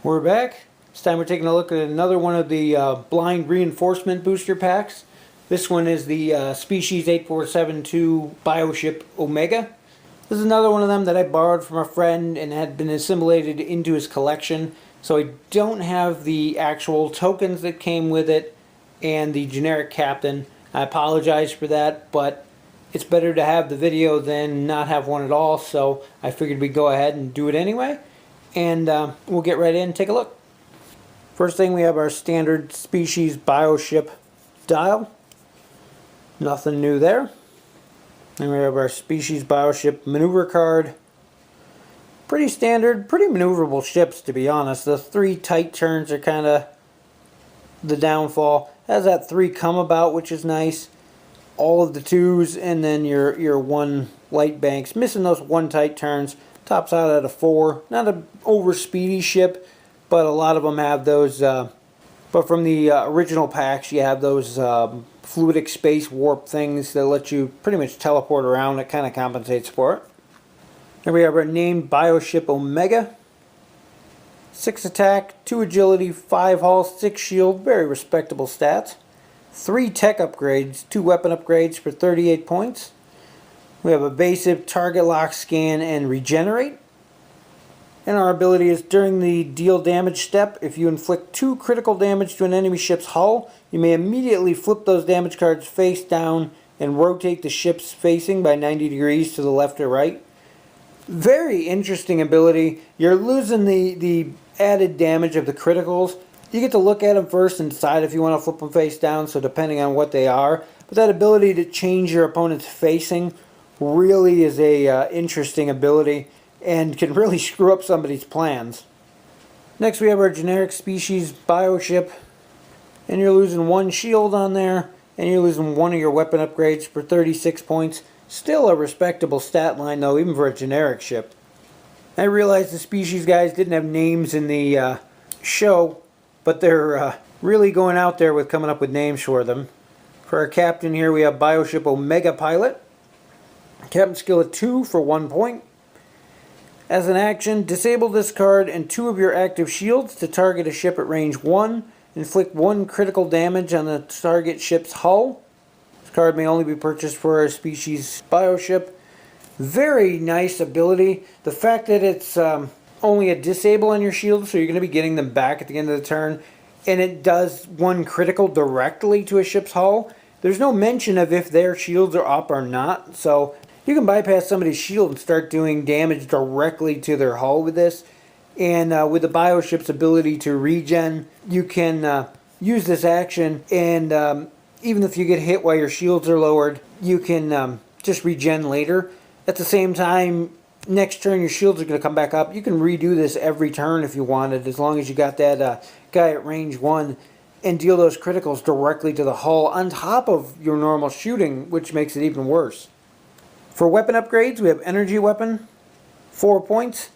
We're back. This time we're taking a look at another one of the blind reinforcement booster packs. This one is the Species 8472 Bioship Omega. This is another one of them that I borrowed from a friend and had been assimilated into his collection. So I don't have the actual tokens that came with it and the generic captain. I apologize for that, but it's better to have the video than not have one at all. So I figured we'd go ahead and do it anyway. And we'll get right in and take a look. First thing, we have our standard Species Bioship dial. Nothing new there. Then we have our Species Bioship maneuver card. Pretty standard, pretty maneuverable ships, to be honest. The 3 tight turns are kind of the downfall. It has that 3 come about, which is nice. All of the 2s, and then your 1 light banks. Missing those 1 tight turns. Tops out at a 4. Not an over speedy ship, but a lot of them have those. But from the original packs, you have those fluidic space warp things that let you pretty much teleport around. It kind of compensates for it. Here we have our named Bioship Omega. 6 attack, 2 agility, 5 hull, 6 shield. Very respectable stats. 3 tech upgrades, 2 weapon upgrades for 38 points. We have evasive, target lock, scan, and regenerate. And our ability is during the deal damage step, if you inflict 2 critical damage to an enemy ship's hull, you may immediately flip those damage cards face down and rotate the ship's facing by 90 degrees to the left or right. Very interesting ability. You're losing the added damage of the criticals. You get to look at them first and decide if you want to flip them face down, so depending on what they are. But that ability to change your opponent's facing really is a interesting ability and can really screw up somebody's plans. Next we have our generic Species Bioship, and you're losing 1 shield on there, and you're losing 1 of your weapon upgrades for 36 points. Still a respectable stat line though, even for a generic ship. I realize the Species guys didn't have names in the show, but they're really going out there with coming up with names for them. For our captain here we have Bioship Omega Pilot. Captain skill of 2 for 1 point. As an action, disable this card and 2 of your active shields to target a ship at range 1. Inflict 1 critical damage on the target ship's hull. This card may only be purchased for a Species Bioship. Very nice ability. The fact that it's only a disable on your shield, so you're going to be getting them back at the end of the turn, and it does 1 critical directly to a ship's hull. There's no mention of if their shields are up or not, so you can bypass somebody's shield and start doing damage directly to their hull with this. And with the Bioship's ability to regen, you can use this action, and even if you get hit while your shields are lowered, you can just regen later. At the same time, next turn your shields are going to come back up. You can redo this every turn if you wanted, as long as you got that guy at range 1 and deal those criticals directly to the hull on top of your normal shooting, which makes it even worse. For weapon upgrades, we have Energy Weapon, 4 points.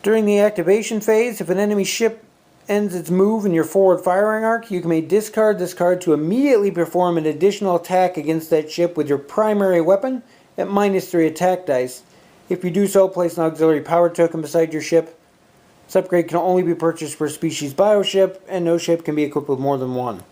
During the activation phase, if an enemy ship ends its move in your forward firing arc, you may discard this card to immediately perform an additional attack against that ship with your primary weapon at -3 attack dice. If you do so, place an auxiliary power token beside your ship. This upgrade can only be purchased for Species Bioship, and no ship can be equipped with more than 1.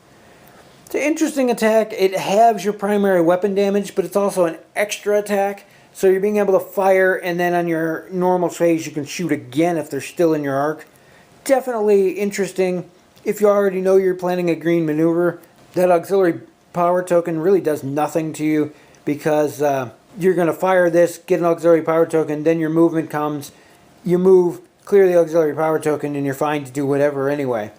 It's an interesting attack. It halves your primary weapon damage, but it's also an extra attack. So you're being able to fire, and then on your normal phase you can shoot again if they're still in your arc. Definitely interesting. If you already know you're planning a green maneuver, that auxiliary power token really does nothing to you, because you're going to fire this, get an auxiliary power token, then your movement comes, you move, clear the auxiliary power token, and you're fine to do whatever anyway.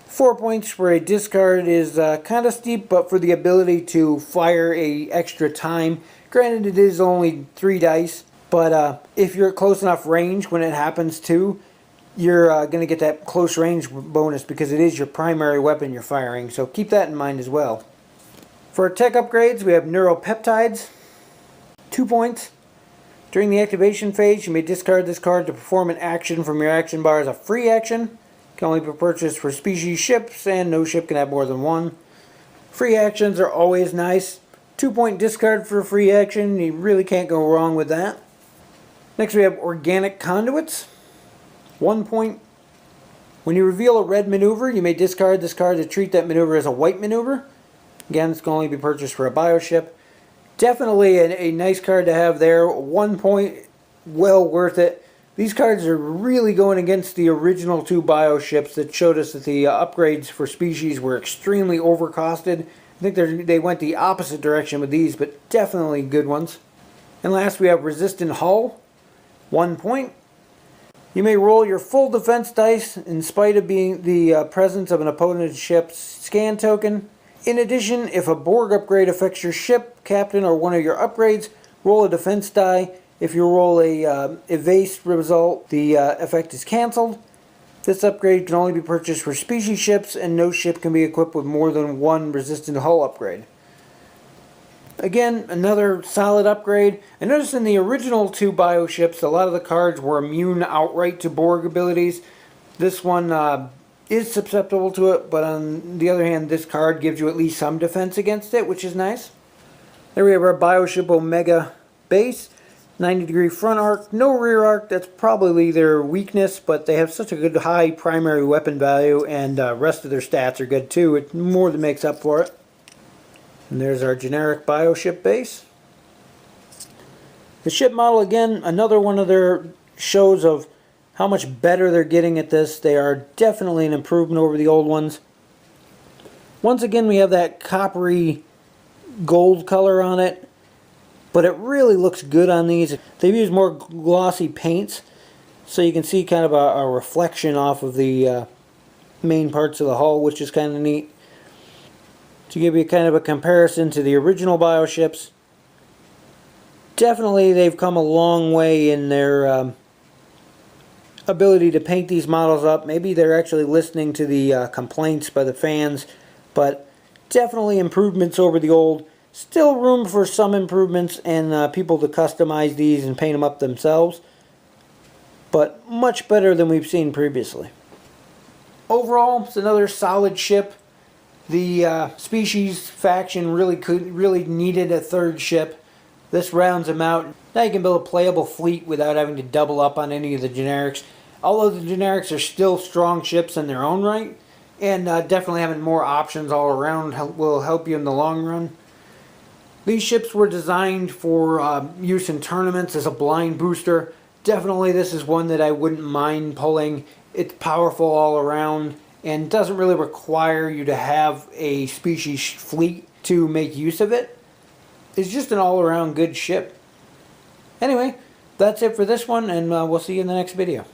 4 points for a discard is kind of steep, but for the ability to fire a extra time, granted it is only 3 dice, but if you're at close enough range when it happens too, you're going to get that close range bonus because it is your primary weapon you're firing, so keep that in mind as well. For tech upgrades, we have neuropeptides, 2 points. During the activation phase, you may discard this card to perform an action from your action bar as a free action. It can only be purchased for Species ships, and no ship can have more than 1. Free actions are always nice. 2-point discard for a free action, you really can't go wrong with that. Next we have organic conduits. 1 point. When you reveal a red maneuver, you may discard this card to treat that maneuver as a white maneuver. Again, it's going to only be purchased for a bioship. Definitely a nice card to have there. 1 point, well worth it. These cards are really going against the original 2 bioships that showed us that the upgrades for species were extremely overcosted. I think they went the opposite direction with these, but definitely good ones. And last we have resistant hull. 1 point. You may roll your full defense dice in spite of being the presence of an opponent's ship's scan token. In addition, if a Borg upgrade affects your ship, captain, or one of your upgrades, roll a defense die. If you roll a evase result, the effect is cancelled. This upgrade can only be purchased for species ships, and no ship can be equipped with more than 1 resistant hull upgrade. Again, another solid upgrade. I noticed in the original 2 bioships, a lot of the cards were immune outright to Borg abilities. This one is susceptible to it, but on the other hand, this card gives you at least some defense against it, which is nice. There we have our Bioship Omega base. 90-degree front arc, no rear arc. That's probably their weakness, but they have such a good high primary weapon value, and rest of their stats are good too. It more than makes up for it. And there's our generic Bioship base. The ship model, again, another one of their shows of how much better they're getting at this. They are definitely an improvement over the old ones. Once again, we have that coppery gold color on it, but it really looks good on these. They've used more glossy paints, so you can see kind of a reflection off of the main parts of the hull, which is kind of neat. To give you kind of a comparison to the original bioships, definitely they've come a long way in their ability to paint these models up. Maybe they're actually listening to the complaints by the fans, but definitely improvements over the old. Still room for some improvements and people to customize these and paint them up themselves, but much better than we've seen previously. Overall, it's another solid ship. The species faction really needed a 3rd ship. This rounds them out. Now you can build a playable fleet without having to double up on any of the generics. Although the generics are still strong ships in their own right, and definitely having more options all around will help you in the long run. These ships were designed for use in tournaments as a blind booster. Definitely this is one that I wouldn't mind pulling. It's powerful all around and doesn't really require you to have a species fleet to make use of it. It's just an all-around good ship. Anyway, that's it for this one, and we'll see you in the next video.